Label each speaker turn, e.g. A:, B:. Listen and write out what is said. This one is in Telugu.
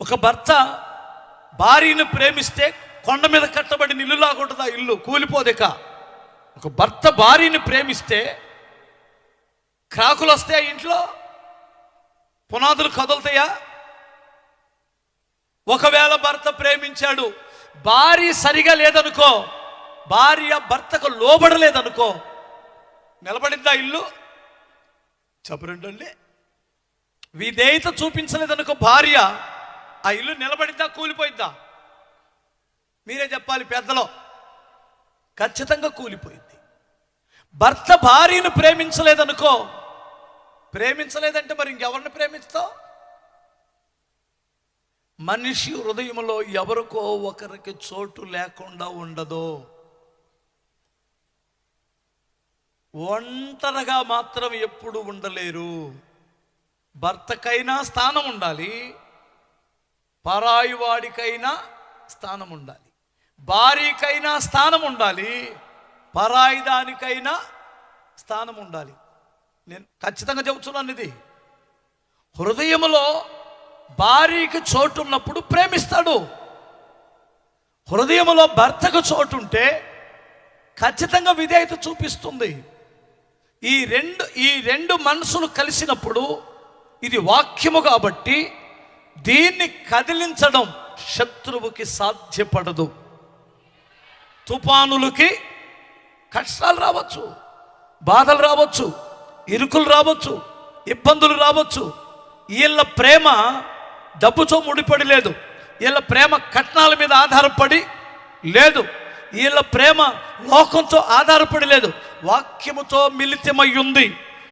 A: ఒక భర్త భార్యను ప్రేమిస్తే కొండ మీద కట్టబడిన ఇల్లులాగా ఉంటుంది ఆ ఇల్లు, కూలిపోదేక. ఒక భర్త భార్యను ప్రేమిస్తే క్రాకులు వస్తాయా ఇంట్లో? పునాదులు కదులుతాయా? ఒకవేళ భర్త ప్రేమించాడు, భార్య సరిగా లేదనుకో, భార్య భర్తకు లోబడలేదనుకో, నిలబడిందా ఇల్లు? చెప్పరండి. విధేయత చూపించలేదనుకో భార్య, ఆ ఇల్లు నిలబడిద్దా కూలిపోయిద్దా? మీరే చెప్పాలి పెద్దలో. ఖచ్చితంగా కూలిపోయింది. భర్త భార్యను ప్రేమించలేదనుకో, ప్రేమించలేదంటే మరి ఇంకెవరిని ప్రేమిస్తావు? మనిషి హృదయంలో ఎవరికో ఒకరికి చోటు లేకుండా ఉండదు. ఒంటరిగా మాత్రం ఎప్పుడు ఉండలేరు. భర్తకైనా స్థానం ఉండాలి, పరాయి వాడికైనా స్థానం ఉండాలి, భార్యకైనా స్థానం ఉండాలి, పరాయి దానికైనా స్థానం ఉండాలి. నేను ఖచ్చితంగా చెబుతున్నాను ఇది. హృదయంలో భార్యకి చోటు ఉన్నప్పుడు ప్రేమిస్తాడు. హృదయంలో భర్తకు చోటు ఉంటే ఖచ్చితంగా విధేయత చూపిస్తుంది. ఈ రెండు మనసులు కలిసినప్పుడు ఇది వాక్యము కాబట్టి దీన్ని కదిలించడం శత్రువుకి సాధ్యపడదు. తుఫానులకి కష్టాలు రావచ్చు, బాధలు రావచ్చు, ఇరుకులు రావచ్చు, ఇబ్బందులు రావచ్చు. వీళ్ళ ప్రేమ డబ్బుతో ముడిపడి లేదు, వీళ్ళ ప్రేమ కట్నాల మీద ఆధారపడి లేదు, వీళ్ళ ప్రేమ లోకంతో ఆధారపడి లేదు, వాక్యముతో మిళితమై ఉంది.